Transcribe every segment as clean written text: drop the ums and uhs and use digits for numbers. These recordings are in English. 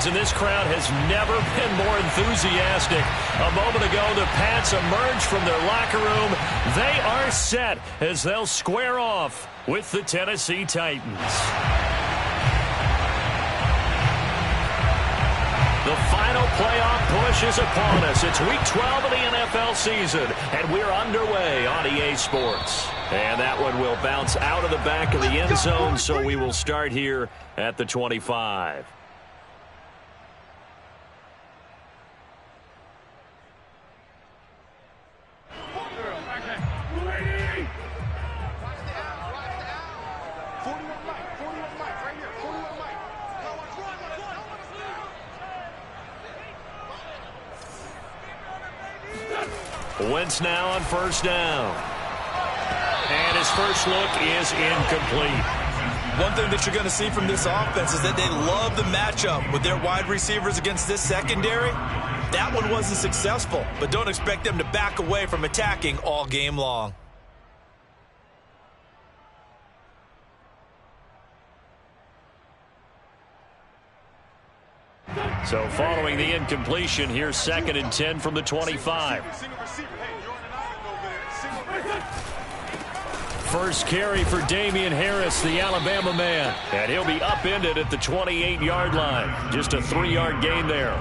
fans, and this crowd has never been more enthusiastic. A moment ago, the Pats emerged from their locker room. They are set as they'll square off with the Tennessee Titans. The final playoff push is upon us. It's Week 12 of the NFL season, and we're underway on EA Sports. And that one will bounce out of the back of the end zone, so we will start here at the 25. Wentz now on first down. And his first look is incomplete. One thing that you're going to see from this offense is that they love the matchup with their wide receivers against this secondary. That one wasn't successful, but don't expect them to back away from attacking all game long. So following the incompletion, here's 2nd and 10 from the 25. First carry for Damian Harris, the Alabama man. And he'll be upended at the 28-yard line. Just a 3-yard gain there.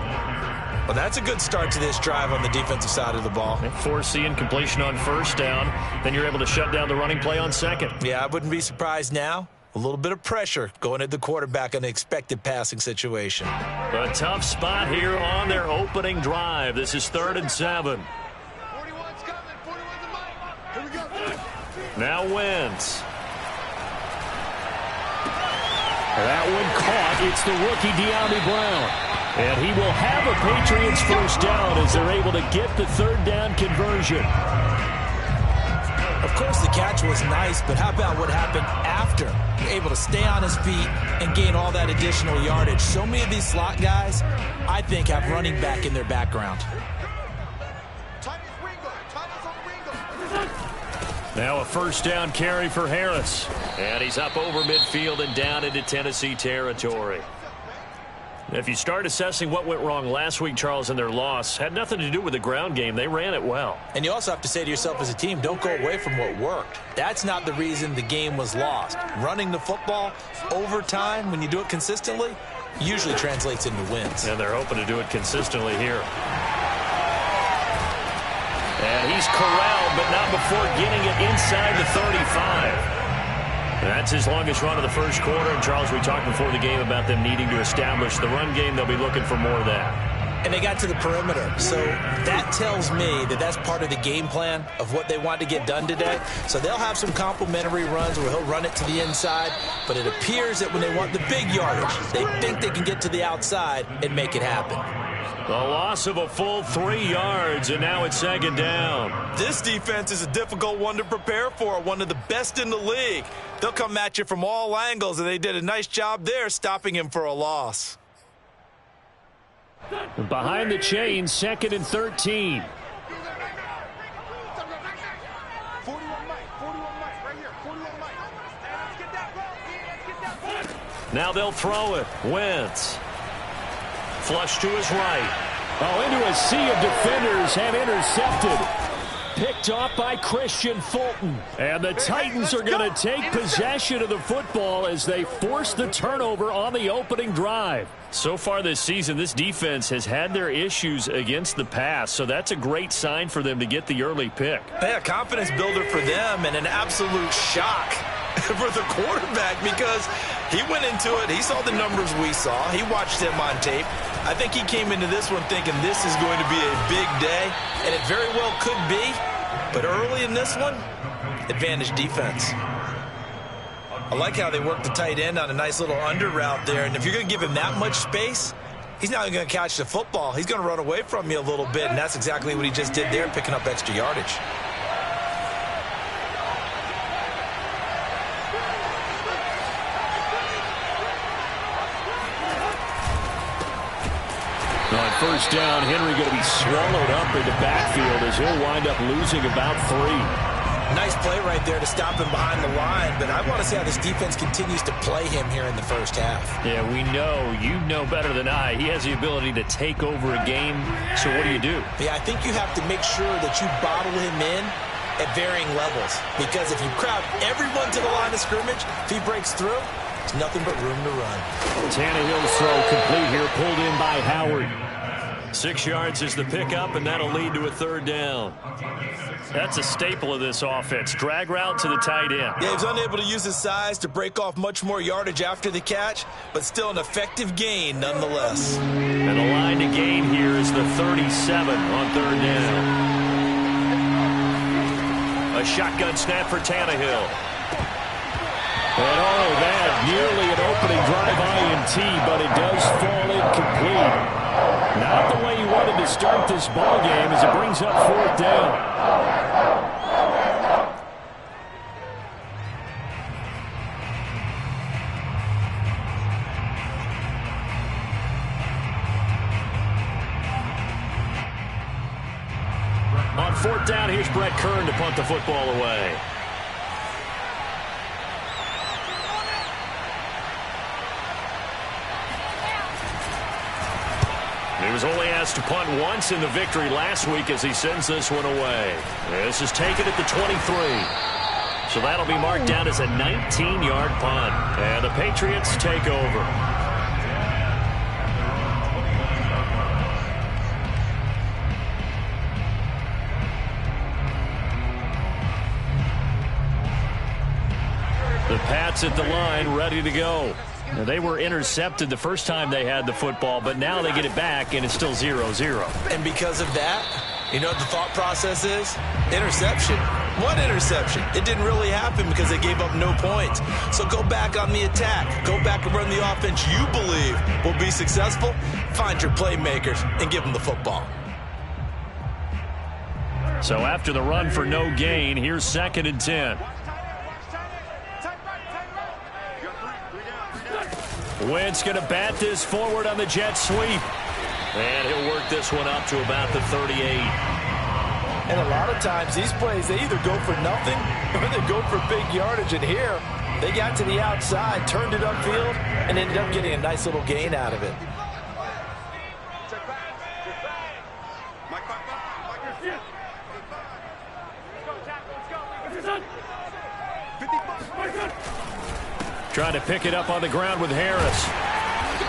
Well, that's a good start to this drive on the defensive side of the ball. Force the incompletion on first down. Then you're able to shut down the running play on second. Yeah, I wouldn't be surprised now. A little bit of pressure going at the quarterback in the expected passing situation. A tough spot here on their opening drive. This is 3rd and 7. Now Wentz. That one caught. It's the rookie De'Ami Brown. And he will have a Patriots first down as they're able to get the 3rd down conversion. Of course, the catch was nice, but how about what happened after? You're able to stay on his feet and gain all that additional yardage. So many of these slot guys, I think, have running back in their background. Now a first down carry for Harris. And he's up over midfield and down into Tennessee territory. If you start assessing what went wrong last week, Charles, in their loss, had nothing to do with the ground game. They ran it well. And you also have to say to yourself as a team, don't go away from what worked. That's not the reason the game was lost. Running the football over time, when you do it consistently, usually translates into wins. And they're hoping to do it consistently here. And he's corralled, but not before getting it inside the 35. That's his longest run of the first quarter. And, Charles, we talked before the game about them needing to establish the run game. They'll be looking for more of that. And they got to the perimeter. So that tells me that that's part of the game plan of what they want to get done today. So they'll have some complementary runs where he'll run it to the inside. But it appears that when they want the big yardage, they think they can get to the outside and make it happen. The loss of a full 3 yards, and now it's 2nd down. This defense is a difficult one to prepare for, one of the best in the league. They'll come at you from all angles, and they did a nice job there stopping him for a loss. Behind the chains, 2nd and 13. Now they'll throw it. Wentz. Flush to his right. Oh, into a sea of defenders and intercepted. Picked off by Christian Fulton. And the Titans are going to take possession of the football as they force the turnover on the opening drive. So far this season, this defense has had their issues against the pass, so that's a great sign for them to get the early pick. Yeah, a confidence builder for them and an absolute shock for the quarterback because he went into it. He saw the numbers we saw. He watched them on tape. I think he came into this one thinking this is going to be a big day, and it very well could be. But early in this one, advantage defense. I like how they work the tight end on a nice little under route there. And if you're going to give him that much space, he's not going to catch the football. He's going to run away from you a little bit, and that's exactly what he just did there, picking up extra yardage. On first down, Henry going to be swallowed up in the backfield as he'll wind up losing about 3. Nice play right there to stop him behind the line, but I want to see how this defense continues to play him here in the first half. Yeah, we know. You know better than I. He has the ability to take over a game, so what do you do? Yeah, I think you have to make sure that you bottle him in at varying levels, because if you crowd everyone to the line of scrimmage, if he breaks through, there's nothing but room to run. Tannehill's throw complete here, pulled in by Howard. 6 yards is the pickup, and that'll lead to a third down. That's a staple of this offense. Drag route to the tight end. Yeah, he's unable to use his size to break off much more yardage after the catch, but still an effective gain nonetheless. And the line to gain here is the 37 on third down. A shotgun snap for Tannehill. And oh, that nearly an opening drive INT, but it does fall incomplete. Not the way he wanted to start this ball game as it brings up fourth down. On fourth down, here's Brett Kern to punt the football away. He was only asked to punt once in the victory last week as he sends this one away. This is taken at the 23. So that'll be marked down as a 19-yard punt. And the Patriots take over. The Pats at the line, ready to go. Now, they were intercepted the first time they had the football, but now they get it back, and it's still 0-0. And because of that, you know what the thought process is? Interception. What interception? It didn't really happen because they gave up no points. So go back on the attack. Go back and run the offense you believe will be successful. Find your playmakers and give them the football. So after the run for no gain, here's 2nd and 10. Wentz going to bat this forward on the jet sweep. And he'll work this one up to about the 38. And a lot of times these plays, they either go for nothing or they go for big yardage. And here, they got to the outside, turned it upfield, and ended up getting a nice little gain out of it. Trying to pick it up on the ground with Harris.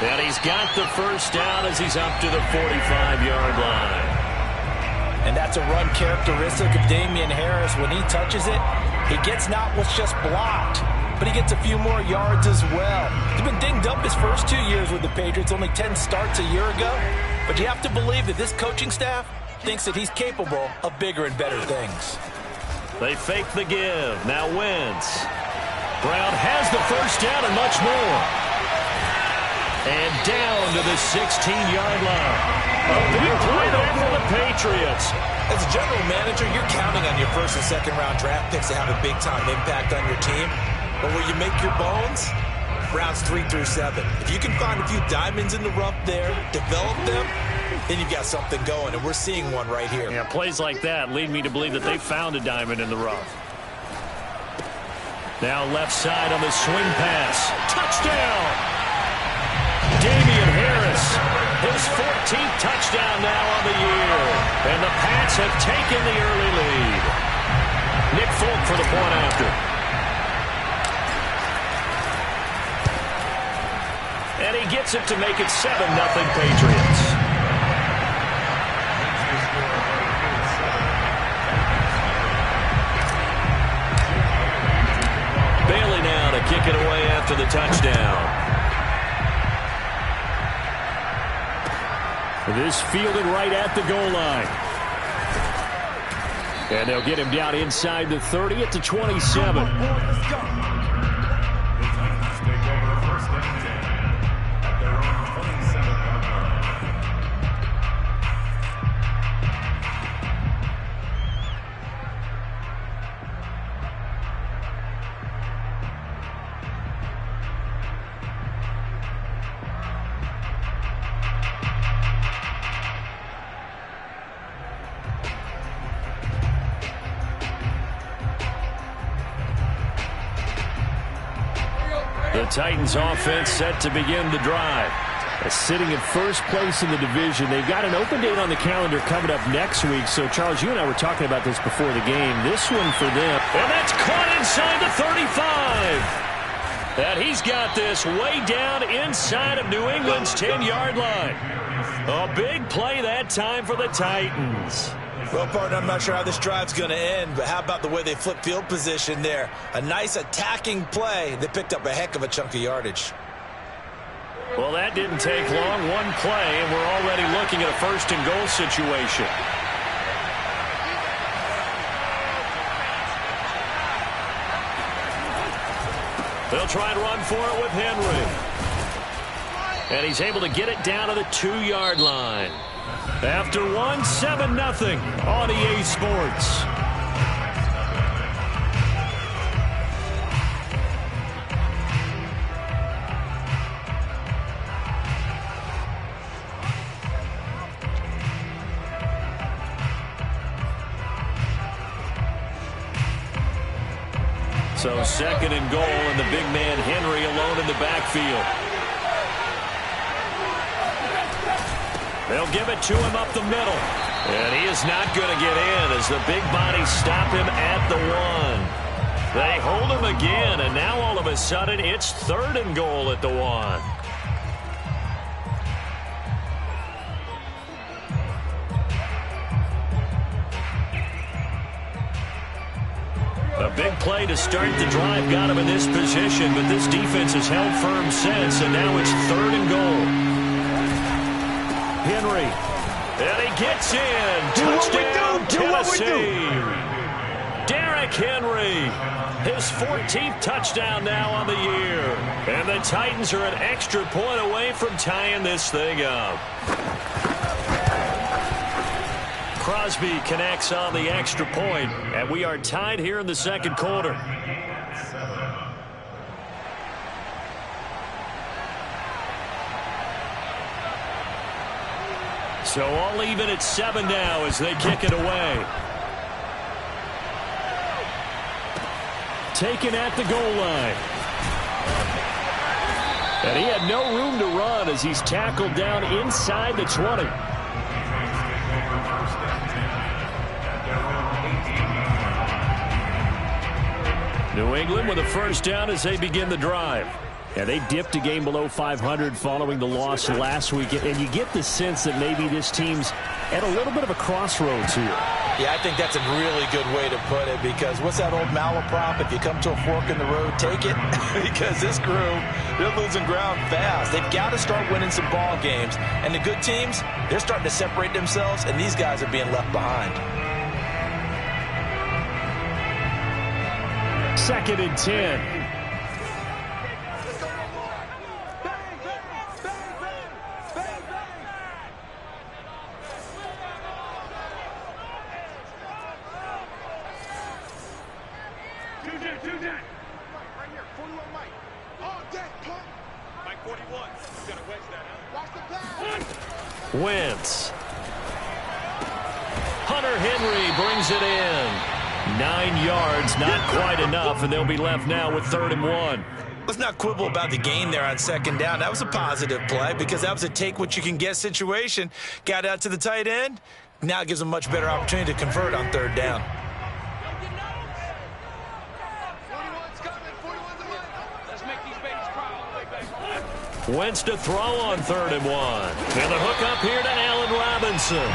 And he's got the first down as he's up to the 45-yard line. And that's a run characteristic of Damian Harris. When he touches it, he gets not what's just blocked, but he gets a few more yards as well. He's been dinged up his first 2 years with the Patriots, only 10 starts a year ago. But you have to believe that this coaching staff thinks that he's capable of bigger and better things. They fake the give. Now Wentz. Brown has the first down and much more. And down to the 16-yard line. A big play there for the Patriots. As a general manager, you're counting on your first and second round draft picks to have a big-time impact on your team. But where you make your bones, rounds 3 through 7. If you can find a few diamonds in the rough there, develop them, then you've got something going, and we're seeing one right here. Yeah, plays like that lead me to believe that they found a diamond in the rough. Now left side on the swing pass. Touchdown! Damian Harris, his 14th touchdown now on the year. And the Pats have taken the early lead. Nick Folk for the point after. And he gets it to make it 7-0 Patriots. Bailey now to kick it away after the touchdown. This fielded right at the goal line. And they'll get him down inside the 30 at the 27. Titans offense set to begin the drive. Sitting in first place in the division. They've got an open date on the calendar coming up next week. So, Charles, you and I were talking about this before the game. This one for them. And that's caught inside the 35. And he's got this way down inside of New England's 10-yard line. A big play that time for the Titans. Well, partner, I'm not sure how this drive's going to end, but how about the way they flip field position there? A nice attacking play. They picked up a heck of a chunk of yardage. Well, that didn't take long. One play, and we're already looking at a first-and-goal situation. They'll try and run for it with Henry. And he's able to get it down to the 2-yard line. After one, 7-0 on EA Sports. So second and goal, and the big man Henry alone in the backfield. They'll give it to him up the middle. And he is not going to get in as the big bodies stop him at the 1. They hold him again, and now all of a sudden it's third and goal at the 1. A big play to start the drive got him in this position, but this defense has held firm since, and now it's third and goal. Henry, and he gets in. Touchdown, Tennessee. Derrick Henry, his 14th touchdown now on the year. And the Titans are an extra point away from tying this thing up. Crosby connects on the extra point, and we are tied here in the second quarter. So all even at 7 now as they kick it away. Taken at the goal line. And he had no room to run as he's tackled down inside the 20. New England with a first down as they begin the drive. Yeah, they dipped a game below 500 following the loss last week, and you get the sense that maybe this team's at a little bit of a crossroads here. Yeah, I think that's a really good way to put it, because what's that old malaprop? If you come to a fork in the road, take it. Because this crew, they're losing ground fast. They've got to start winning some ball games. And the good teams, they're starting to separate themselves, and these guys are being left behind. Second and 10. Wentz. Hunter Henry brings it in. 9 yards, not quite enough, and they'll be left now with 3rd and 1. Let's not quibble about the gain there on second down. That was a positive play because that was a take-what-you-can-get situation. Got out to the tight end. Now it gives them a much better opportunity to convert on 3rd down. Wentz to throw on 3rd and 1. And the hook up here to Allen Robinson.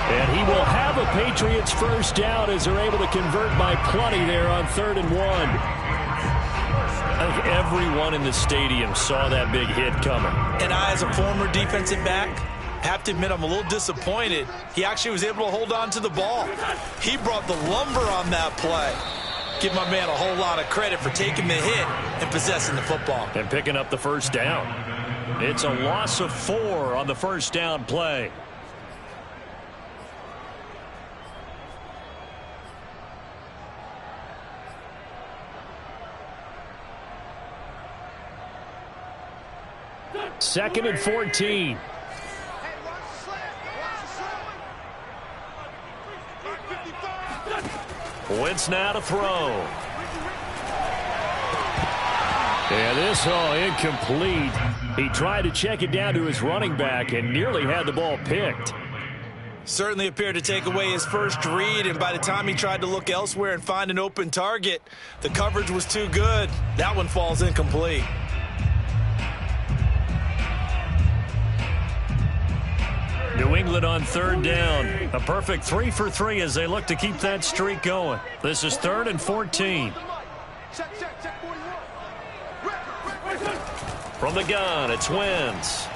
And he will have a Patriots first down as they're able to convert by plenty there on 3rd and 1. I think everyone in the stadium saw that big hit coming. And I, as a former defensive back, have to admit I'm a little disappointed. He actually was able to hold on to the ball. He brought the lumber on that play. Give my man a whole lot of credit for taking the hit and possessing the football. And picking up the first down. It's a loss of 4 on the first down play. Second and 14. Wentz now to throw. And this incomplete. He tried to check it down to his running back and nearly had the ball picked. Certainly appeared to take away his first read, and by the time he tried to look elsewhere and find an open target, the coverage was too good. That one falls incomplete. New England on third down. A perfect 3 for 3 as they look to keep that streak going. This is 3rd and 14. From the gun, it's Wentz.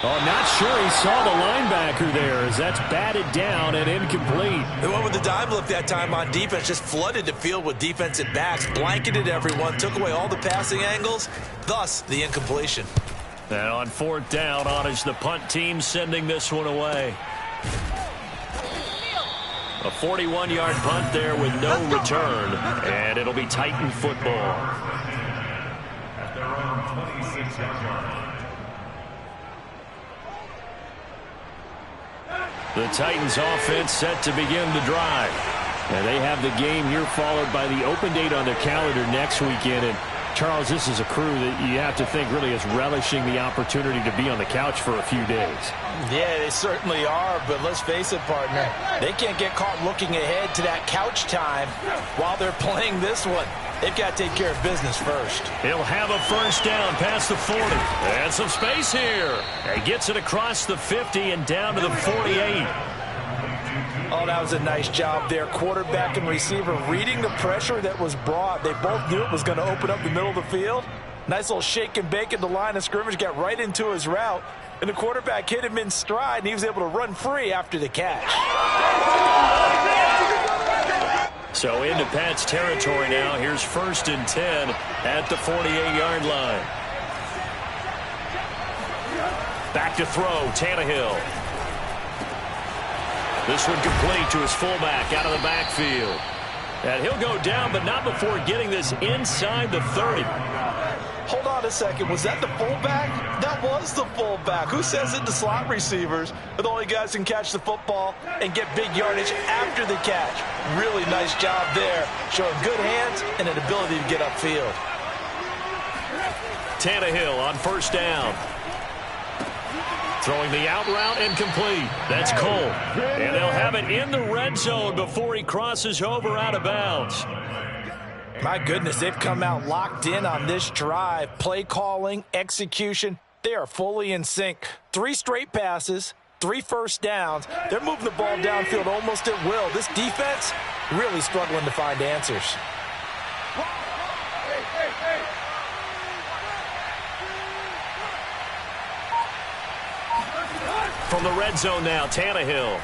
Oh, not sure he saw the linebacker there as that's batted down and incomplete. They went with the dive look that time on defense, just flooded the field with defensive backs, blanketed everyone, took away all the passing angles, thus the incompletion. And on 4th down, on is the punt team sending this one away. A 41-yard punt there with no return, and it'll be Titan football. At their own 26-yard line. The Titans offense set to begin the drive. And they have the game here followed by the open date on their calendar next weekend. And Charles, this is a crew that you have to think really is relishing the opportunity to be on the couch for a few days. Yeah, they certainly are, but let's face it, partner. They can't get caught looking ahead to that couch time while they're playing this one. They've got to take care of business first. He'll have a first down past the 40. And some space here. And gets it across the 50 and down to the 48. Oh, that was a nice job there. Quarterback and receiver reading the pressure that was brought. They both knew it was going to open up the middle of the field. Nice little shake and bake at the line of scrimmage. Got right into his route. And the quarterback hit him in stride, and he was able to run free after the catch. So into Pat's territory now. Here's 1st and 10 at the 48-yard line. Back to throw, Tannehill. This one complete to his fullback out of the backfield. And he'll go down, but not before getting this inside the 30. Hold on a second. Was that the fullback? That was the fullback. Who says it to slot receivers are the only guys who can catch the football and get big yardage after the catch? Really nice job there, showing good hands and an ability to get upfield. Tannehill on 1st down. Throwing the out route incomplete. That's Cole. And they'll have it in the red zone before he crosses over out of bounds. My goodness, they've come out locked in on this drive. Play calling, execution, they are fully in sync. 3 straight passes, 3 first downs. They're moving the ball downfield almost at will. This defense really struggling to find answers. From the red zone now, Tannehill.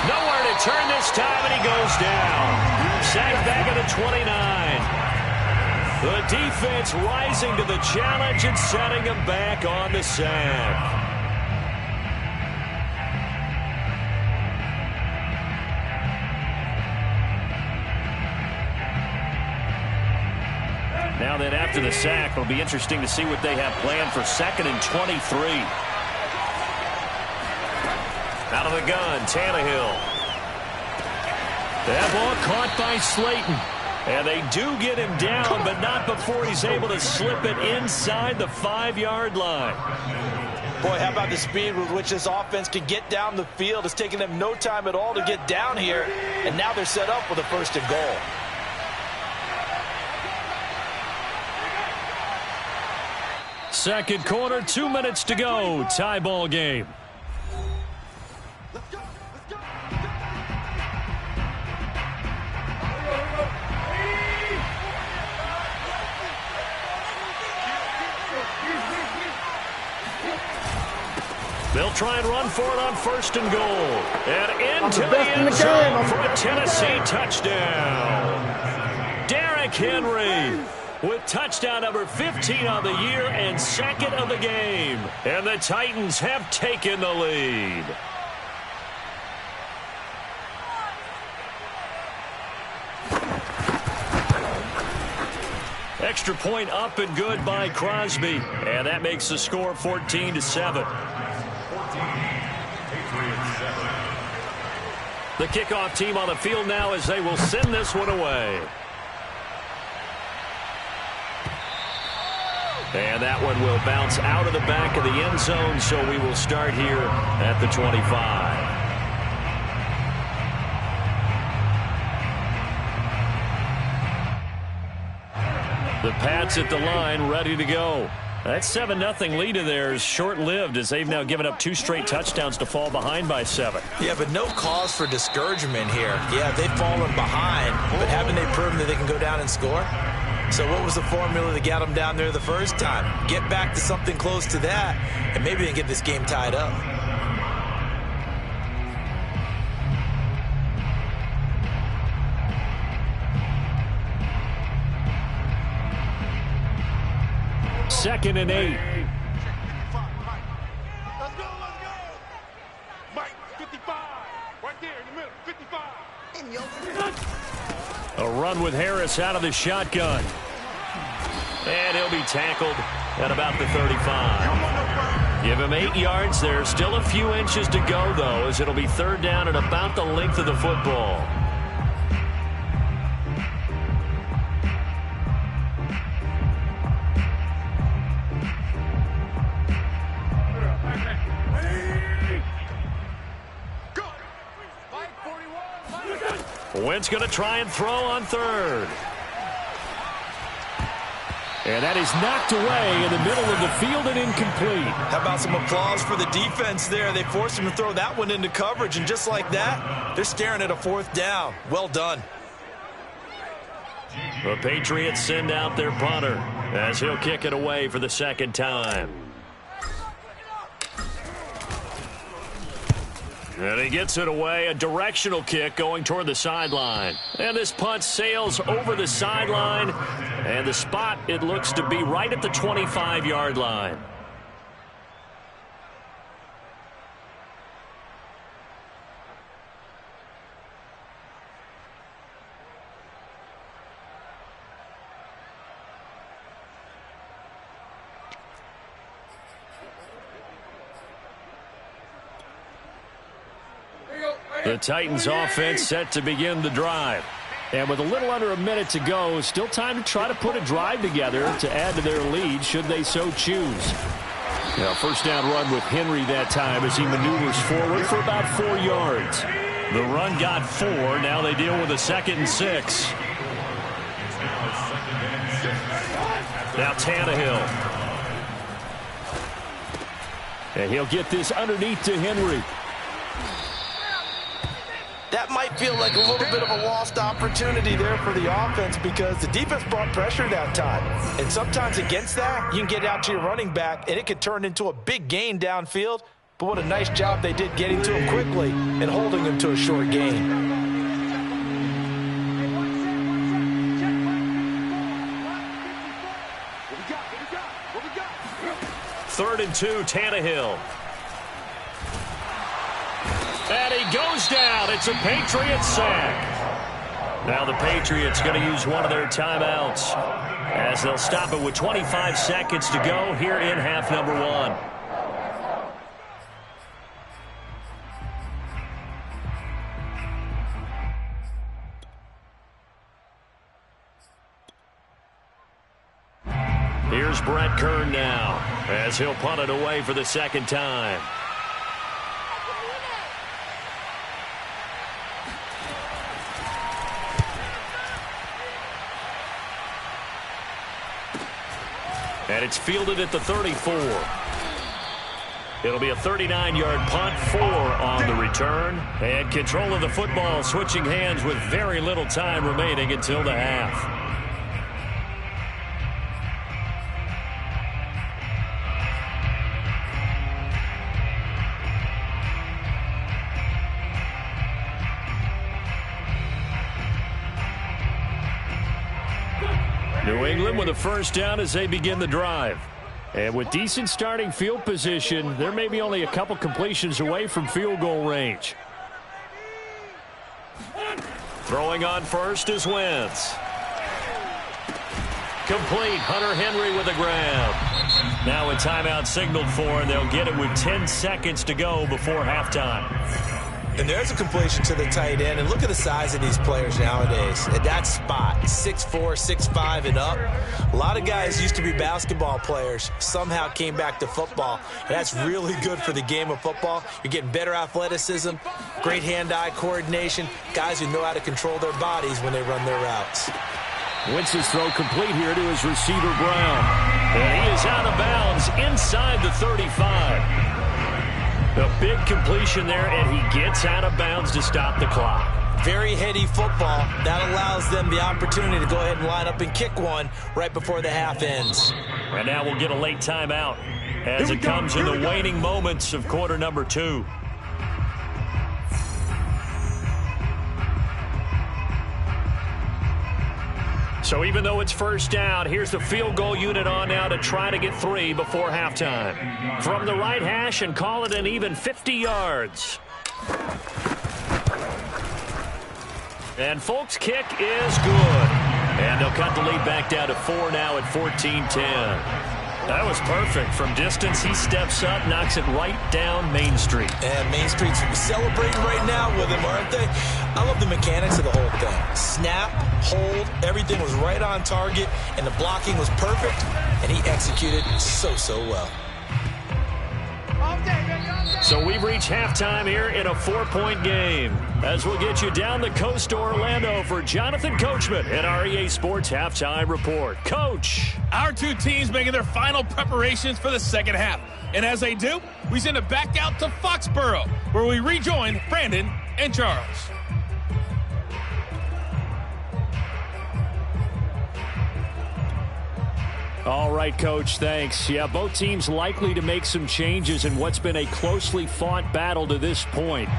Nowhere to turn this time, and he goes down. Sacked back at the 29. The defense rising to the challenge and setting him back on the sack. Now then, after the sack, it'll be interesting to see what they have planned for 2nd and 23. Out of the gun, Tannehill. That ball caught by Slayton. And they do get him down, but not before he's able to slip it inside the 5-yard line. Boy, how about the speed with which this offense can get down the field? It's taken them no time at all to get down here, and now they're set up with a 1st and goal. Second quarter, 2 minutes to go. Tie ball game. They'll try and run for it on 1st and goal. And into the end zone for a Tennessee touchdown. Derrick Henry with touchdown number 15 on the year and 2nd of the game. And the Titans have taken the lead. Extra point up and good by Crosby. And that makes the score 14-7. The kickoff team on the field now as they will send this one away. And that one will bounce out of the back of the end zone, so we will start here at the 25. The Pats at the line, ready to go. That 7-0 lead of theirs short-lived as they've now given up 2 straight touchdowns to fall behind by 7. Yeah, but no cause for discouragement here. Yeah, they've fallen behind, but haven't they proven that they can go down and score? So what was the formula that got them down there the first time? Get back to something close to that, and maybe they can get this game tied up. Second and 8. Let's go. Mike, 55. Right there in the middle, 55. A run with Harris out of the shotgun. And he'll be tackled at about the 35. Give him 8 yards. There's still a few inches to go, though, as it'll be third down at about the length of the football. Wentz going to try and throw on third. And that is knocked away in the middle of the field and incomplete. How about some applause for the defense there? They forced him to throw that one into coverage, and just like that, they're staring at a fourth down. Well done. The Patriots send out their punter as he'll kick it away for the second time. And he gets it away, a directional kick going toward the sideline. And this punt sails over the sideline, and the spot, it looks to be right at the 25-yard line. The Titans offense set to begin the drive. And with a little under a minute to go, still time to try to put a drive together to add to their lead should they so choose. Now, first down run with Henry that time as he maneuvers forward for about 4 yards. The run got 4. Now they deal with a 2nd and 6. Now Tannehill. And he'll get this underneath to Henry. That might feel like a little bit of a lost opportunity there for the offense because the defense brought pressure that time. And sometimes against that, you can get out to your running back, and it could turn into a big gain downfield. But what a nice job they did getting to him quickly and holding him to a short gain. Third and 2, Tannehill. And he goes down. It's a Patriots sack. Now the Patriots going to use one of their timeouts as they'll stop it with 25 seconds to go here in half number 1. Here's Brett Kern now as he'll punt it away for the second time. And it's fielded at the 34. It'll be a 39-yard punt, 4 on the return. And control of the football switching hands with very little time remaining until the half. New England with a first down as they begin the drive. And with decent starting field position, they're maybe only a couple completions away from field goal range. Throwing on first is Wentz. Complete. Hunter Henry with a grab. Now a timeout signaled for, and they'll get it with 10 seconds to go before halftime. And there's a completion to the tight end. And look at the size of these players nowadays. At that spot, 6'4", 6'5", and up. A lot of guys used to be basketball players, somehow came back to football. And that's really good for the game of football. You're getting better athleticism, great hand-eye coordination, guys who know how to control their bodies when they run their routes. Wentz's throw complete here to his receiver, Brown. And he is out of bounds inside the 35. A big completion there, and he gets out of bounds to stop the clock. Very heady football. That allows them the opportunity to go ahead and line up and kick one right before the half ends. And now we'll get a late timeout as it comes in the waning moments of quarter number 2. So even though it's first down, here's the field goal unit on now to try to get 3 before halftime. From the right hash and call it an even 50 yards. And Folk's kick is good. And they'll cut the lead back down to 4 now at 14-10. That was perfect. From distance, he steps up, knocks it right down Main Street. And Main Street's celebrating right now with him, aren't they? I love the mechanics of the whole thing. Snap, hold, everything was right on target, and the blocking was perfect, and he executed so well. So we've reached halftime here in a 4-point game. As we'll get you down the coast to Orlando for Jonathan Coachman at our EA Sports Halftime Report. Coach. Our two teams making their final preparations for the second half. And as they do, we send it back out to Foxborough, where we rejoin Brandon and Charles. All right, Coach, thanks. Yeah, both teams likely to make some changes in what's been a closely fought battle to this point.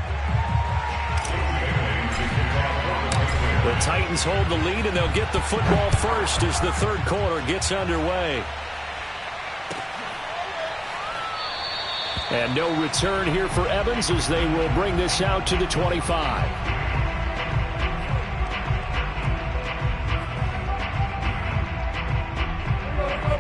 The Titans hold the lead, and they'll get the football first as the third quarter gets underway. And no return here for Evans as they will bring this out to the 25.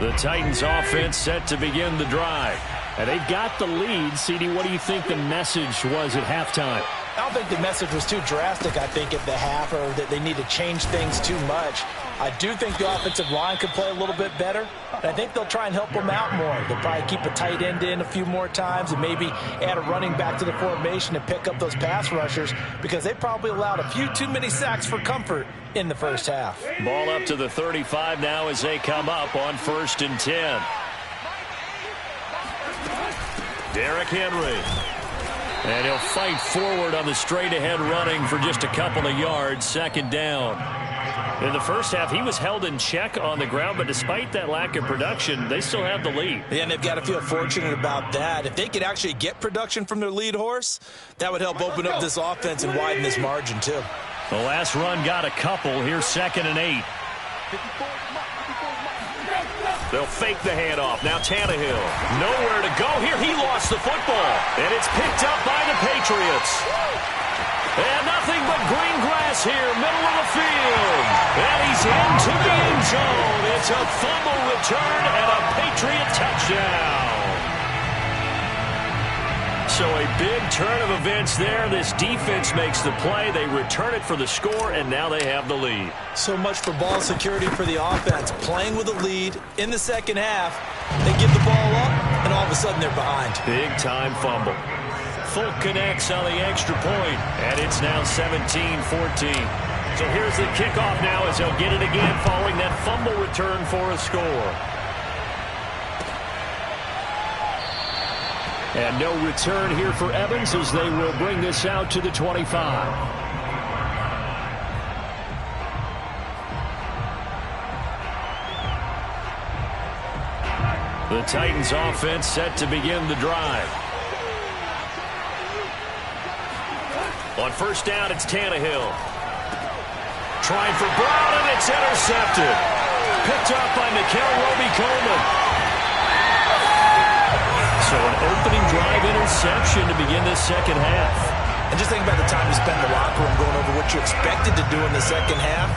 The Titans offense set to begin the drive. And they've got the lead. CD, what do you think the message was at halftime? I don't think the message was too drastic, I think, at the half, or that they need to change things too much. I do think the offensive line could play a little bit better, and I think they'll try and help them out more. They'll probably keep a tight end in a few more times and maybe add a running back to the formation and pick up those pass rushers, because they probably allowed a few too many sacks for comfort in the first half. Ball up to the 35 now as they come up on 1st and 10. Derrick Henry. And he'll fight forward on the straight-ahead running for just a couple of yards, second down. In the first half, he was held in check on the ground, but despite that lack of production, they still have the lead. Yeah, and they've got to feel fortunate about that. If they could actually get production from their lead horse, that would help open up this offense and widen this margin, too. The last run got a couple. Here's 2nd and 8. They'll fake the handoff. Now Tannehill. Nowhere to go here. He lost the football. And it's picked up by the Patriots. And nothing but green grass here, middle of the field. And he's into the end zone. It's a fumble return and a Patriot touchdown. So a big turn of events there. This defense makes the play. They return it for the score, and now they have the lead. So much for ball security for the offense. Playing with a lead in the second half, they give the ball up, and all of a sudden they're behind. Big-time fumble. Folk connects on the extra point, and it's now 17-14. So here's the kickoff now as they'll get it again following that fumble return for a score. And no return here for Evans as they will bring this out to the 25. The Titans offense set to begin the drive. On 1st down, it's Tannehill. Trying for Brown, and it's intercepted. Picked up by Mikel Roby-Coleman. So an opening drive interception to begin this second half. And just think about the time you spend in the locker room going over what you expected to do in the second half.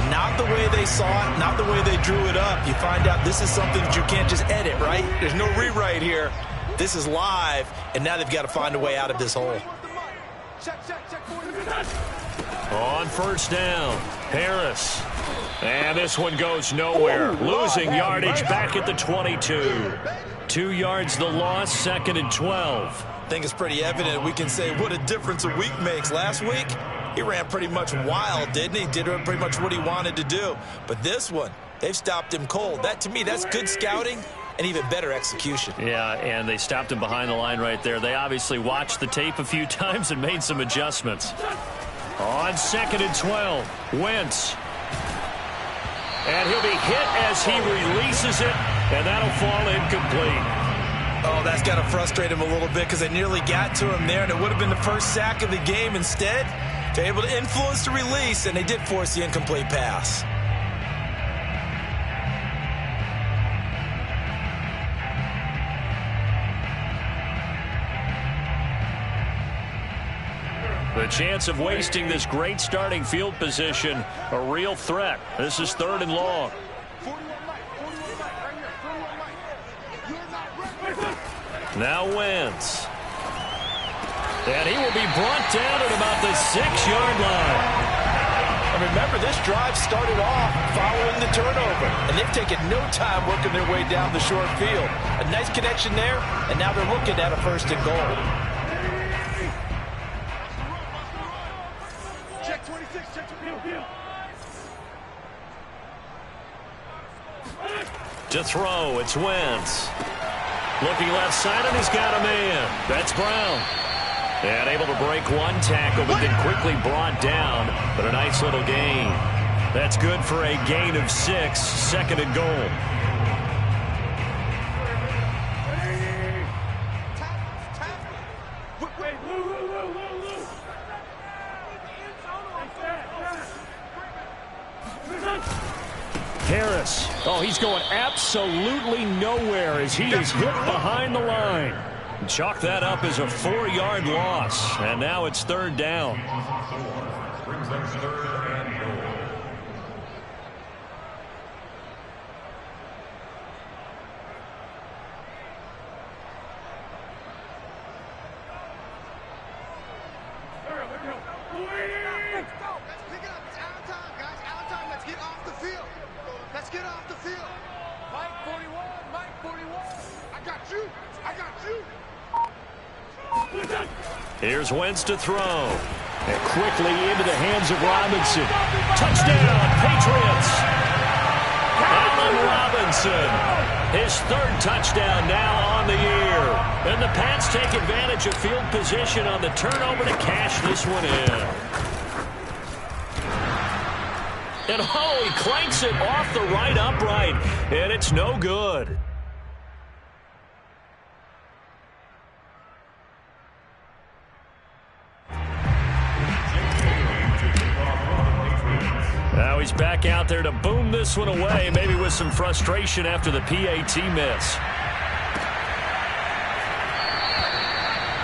Not the way they saw it, not the way they drew it up. You find out this is something that you can't just edit, right? There's no rewrite here. This is live, and now they've got to find a way out of this hole. On first down, Harris. And this one goes nowhere. Losing yardage back at the 22. 2 yards the loss, 2nd and 12. I think it's pretty evident we can say what a difference a week makes. Last week, he ran pretty much wild, didn't he? Did pretty much what he wanted to do. But this one, they've stopped him cold. That, to me, that's good scouting and even better execution. Yeah, and they stopped him behind the line right there. They obviously watched the tape a few times and made some adjustments. On 2nd and 12, Wentz. And he'll be hit as he releases it, and that'll fall incomplete. Oh, that's got to frustrate him a little bit because they nearly got to him there, and it would have been the first sack of the game. Instead, they're able to influence the release, and they did force the incomplete pass. The chance of wasting this great starting field position, a real threat. This is 3rd and long. Now Wentz. And he will be brought down at about the 6-yard line. And remember, this drive started off following the turnover, and they've taken no time working their way down the short field. A nice connection there, and now they're looking at a 1st and goal. Check 26, check 26. To throw, it's Wentz. Looking left side, and he's got a man. That's Brown. And able to break one tackle, but then quickly brought down. But a nice little gain. That's good for a gain of 6, 2nd and goal. Harris. Oh, he's going absolutely nowhere as he is hit behind the line. Chalk that up as a 4-yard loss. And now it's 3rd down. Here's Wentz to throw. And quickly into the hands of Robinson. Touchdown, Patriots. Allen Robinson. His 3rd touchdown now on the year. And the Pats take advantage of field position on the turnover to cash this one in. And oh, he clanks it off the right upright. And it's no good. Now he's back out there to boom this one away, maybe with some frustration after the PAT miss.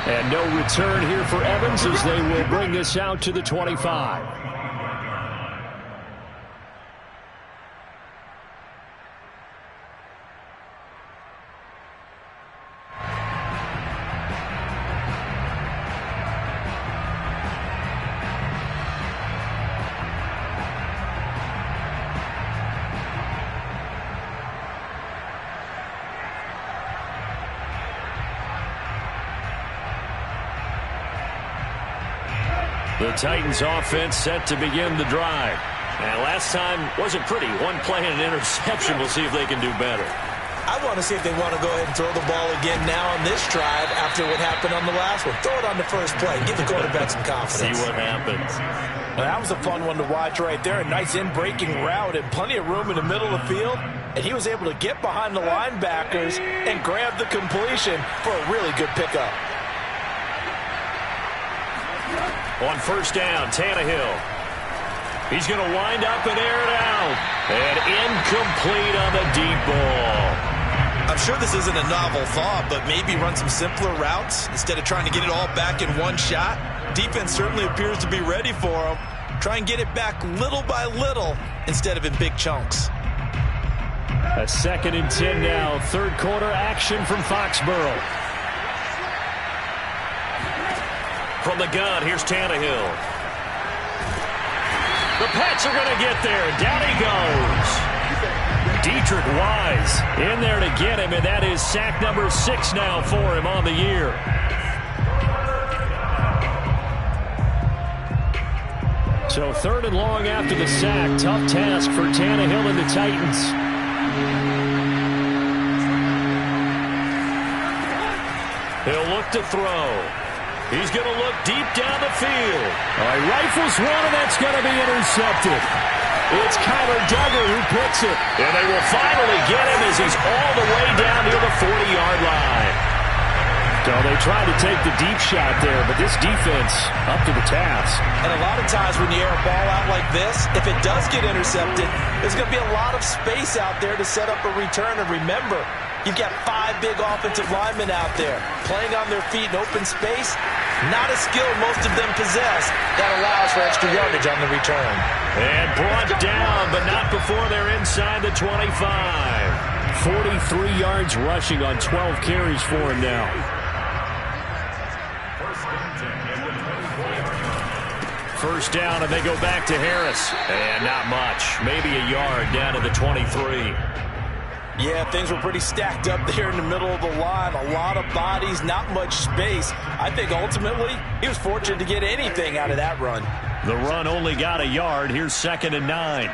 And no return here for Evans as they will bring this out to the 25. The Titans offense set to begin the drive. And last time wasn't pretty. One play and an interception. We'll see if they can do better. I want to see if they want to go ahead and throw the ball again now on this drive after what happened on the last one. Throw it on the first play. Give the quarterback some confidence. See what happens. Well, that was a fun one to watch right there. A nice in-breaking route and plenty of room in the middle of the field. And he was able to get behind the linebackers and grab the completion for a really good pickup. On first down, Tannehill. He's going to wind up and air it out. And incomplete on the deep ball. I'm sure this isn't a novel thought, but maybe run some simpler routes instead of trying to get it all back in one shot. Defense certainly appears to be ready for him. Try and get it back little by little instead of in big chunks. A 2nd and 10 now. 3rd quarter action from Foxborough. From the gun, here's Tannehill. The Pats are going to get there. Down he goes. Deatrich Wise in there to get him, and that is sack number 6 now for him on the year. So 3rd and long after the sack. Tough task for Tannehill and the Titans. He'll look to throw. He's going to look deep down the field. Rifles one, and that's going to be intercepted. It's Kyler Duggar who picks it. And they will finally get him as he's all the way down near the 40-yard line. So they tried to take the deep shot there, but this defense up to the task. And a lot of times when you air a ball out like this, if it does get intercepted, there's going to be a lot of space out there to set up a return. And remember, you've got 5 big offensive linemen out there playing on their feet in open space. Not a skill most of them possess that allows for extra yardage on the return. And brought down, but not before they're inside the 25. 43 yards rushing on 12 carries for him now. First down, and they go back to Harris. And not much. Maybe a yard down to the 23. Yeah, things were pretty stacked up there in the middle of the line. A lot of bodies, not much space. I think ultimately he was fortunate to get anything out of that run. The run only got a yard. Here's 2nd and 9.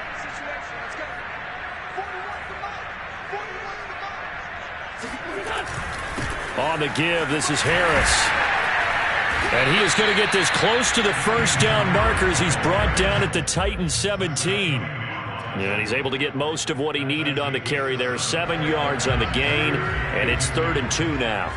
On the give, this is Harris. And he is going to get this close to the first down markers. He's brought down at the Titans 17. And he's able to get most of what he needed on the carry there. 7 yards on the gain, and it's 3rd and 2 now.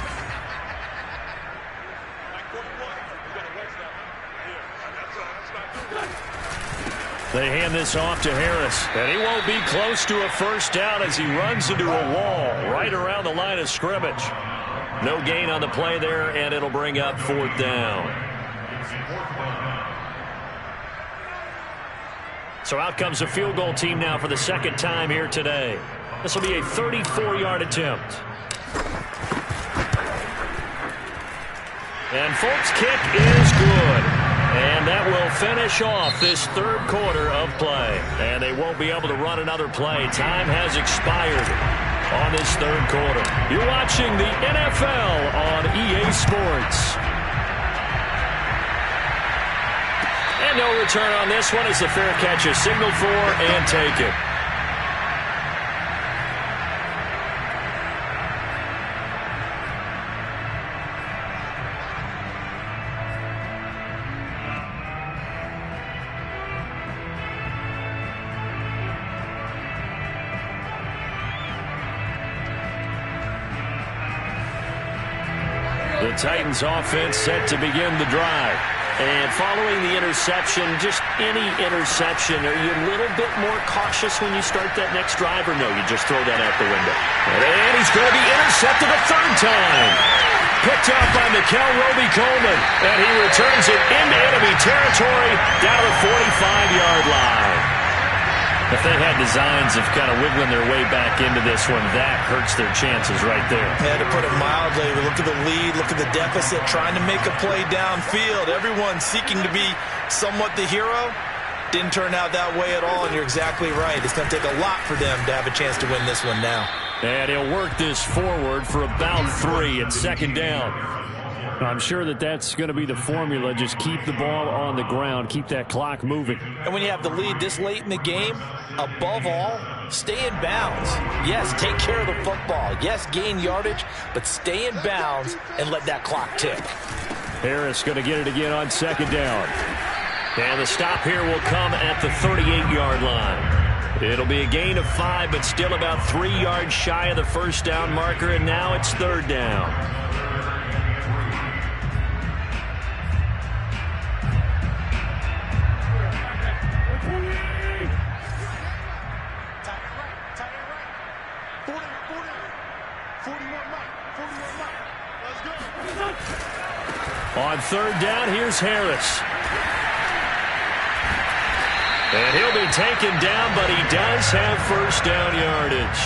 They hand this off to Harris, and he won't be close to a first down as he runs into a wall right around the line of scrimmage. No gain on the play there, and it'll bring up 4th down. So out comes a field goal team now for the 2nd time here today. This will be a 34-yard attempt. And Folk's kick is good. And that will finish off this 3rd quarter of play. And they won't be able to run another play. Time has expired on this 3rd quarter. You're watching the NFL on EA Sports. And no return on this one as the fair catch is signaled for and taken. The Titans offense set to begin the drive. And following the interception, just any interception, are you a little bit more cautious when you start that next drive, or no, you just throw that out the window? And he's going to be intercepted a 3rd time. Picked up by Mikel Roby-Coleman, and he returns it into enemy territory down to the 45-yard line. If they had designs of kind of wiggling their way back into this one, that hurts their chances right there. Yeah, to put it mildly, look at the lead, look at the deficit, trying to make a play downfield. Everyone seeking to be somewhat the hero. Didn't turn out that way at all, and you're exactly right. It's going to take a lot for them to have a chance to win this one now. And he'll work this forward for about 3 at 2nd down. I'm sure that that's going to be the formula. Just keep the ball on the ground. Keep that clock moving. And when you have the lead this late in the game, above all, stay in bounds. Yes, take care of the football. Yes, gain yardage, but stay in bounds and let that clock tick. Harris going to get it again on 2nd down. And the stop here will come at the 38-yard line. It'll be a gain of 5, but still about 3 yards shy of the first down marker, and now it's 3rd down. On 3rd down, here's Harris. And he'll be taken down, but he does have first down yardage.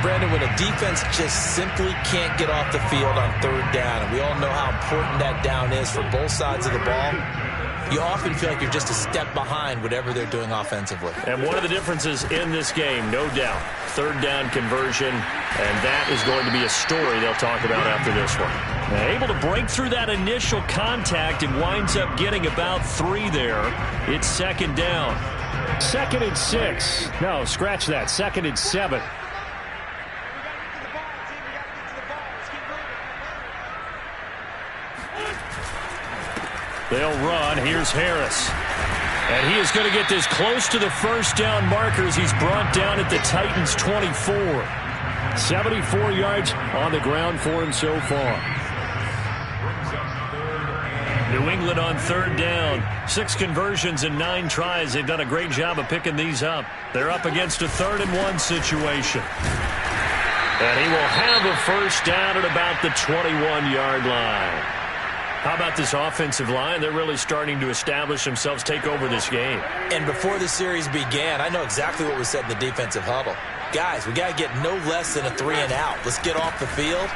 Brandon, when a defense just simply can't get off the field on third down, and we all know how important that down is for both sides of the ball, you often feel like you're just a step behind whatever they're doing offensively. And one of the differences in this game, no doubt, third down conversion, and that is going to be a story they'll talk about after this one. Now, able to break through that initial contact and winds up getting about 3 there. It's second down. 2nd and 6. No, scratch that. 2nd and 7. They'll run. Here's Harris. And he is going to get this close to the first down markers. He's brought down at the Titans' 24. 74 yards on the ground for him so far. New England on third down. 6 conversions and 9 tries. They've done a great job of picking these up. They're up against a 3rd and 1 situation. And he will have a first down at about the 21-yard line. How about this offensive line? They're really starting to establish themselves, take over this game. And before the series began, I know exactly what was said in the defensive huddle. Guys, we got to get no less than a 3 and out. Let's get off the field.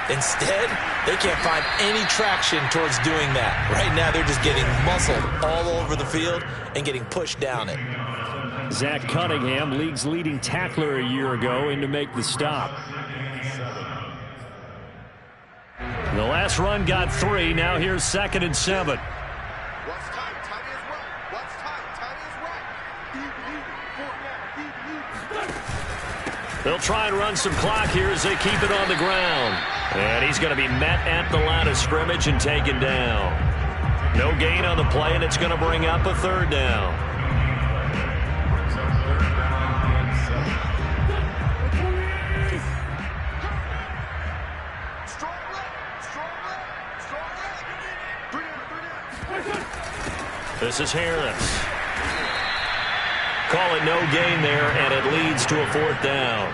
Instead, they can't find any traction towards doing that. Right now, they're just getting muscled all over the field and getting pushed down it. Zach Cunningham, league's leading tackler a year ago, in to make the stop. The last run got 3. Now here's 2nd and 7. They'll try and run some clock here as they keep it on the ground. And he's going to be met at the line of scrimmage and taken down. No gain on the play, and it's going to bring up a 3rd down. This is Harris. Call it no gain there, and it leads to a 4th down.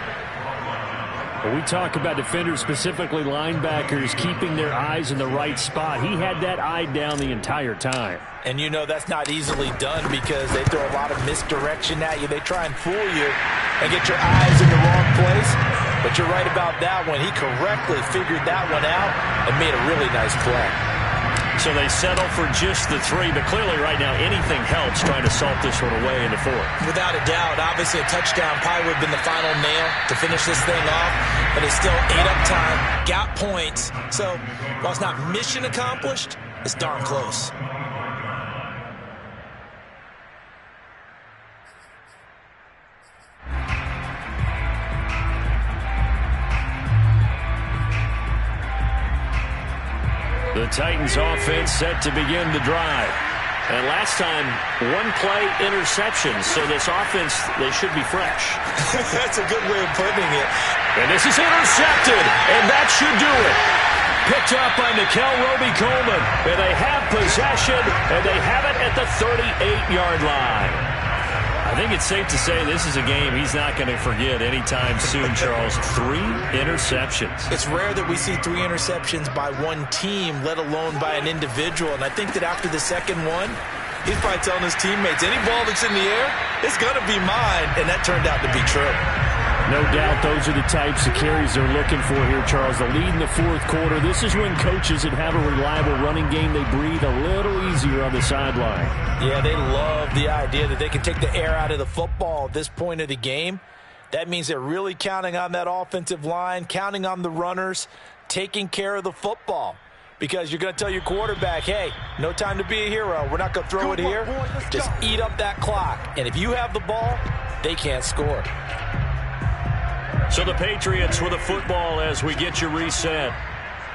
When we talk about defenders, specifically linebackers, keeping their eyes in the right spot, he had that eye down the entire time. And you know that's not easily done because they throw a lot of misdirection at you. They try and fool you and get your eyes in the wrong place. But you're right about that one. He correctly figured that one out and made a really nice play. So they settle for just the 3, but clearly right now anything helps trying to salt this one away in the 4th. Without a doubt, obviously a touchdown probably would have been the final nail to finish this thing off, but it's still ate up time, got points. So while it's not mission accomplished, it's darn close. The Titans offense set to begin the drive. And last time, 1-play interception. So this offense, they should be fresh. That's a good way of putting it. And this is intercepted. And that should do it. Picked up by Nickell Robey-Coleman. And they have possession. And they have it at the 38-yard line. I think it's safe to say this is a game he's not going to forget anytime soon, Charles. 3 interceptions. It's rare that we see 3 interceptions by one team, let alone by an individual. And I think that after the second one, he's probably telling his teammates, any ball that's in the air, it's going to be mine. And that turned out to be true. No doubt those are the types of carries they're looking for here, Charles. The lead in the 4th quarter. This is when coaches that have a reliable running game, they breathe a little easier on the sideline. Yeah, they love the idea that they can take the air out of the football at this point of the game. That means they're really counting on that offensive line, counting on the runners, taking care of the football. Because you're going to tell your quarterback, hey, no time to be a hero. We're not going to throw it here. Just eat up that clock. And if you have the ball, they can't score. So the Patriots with a football as we get you reset.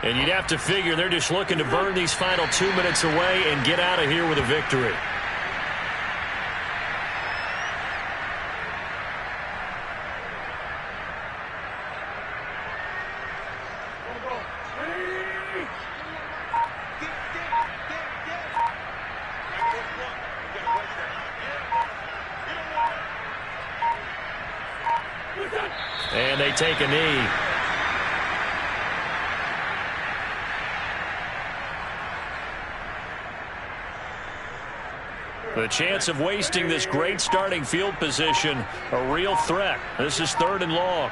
And you'd have to figure they're just looking to burn these final 2 minutes away and get out of here with a victory. And they take a knee. The chance of wasting this great starting field position, a real threat. This is 3rd and long.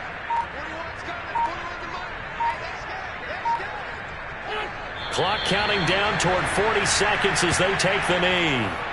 Clock counting down toward 40 seconds as they take the knee.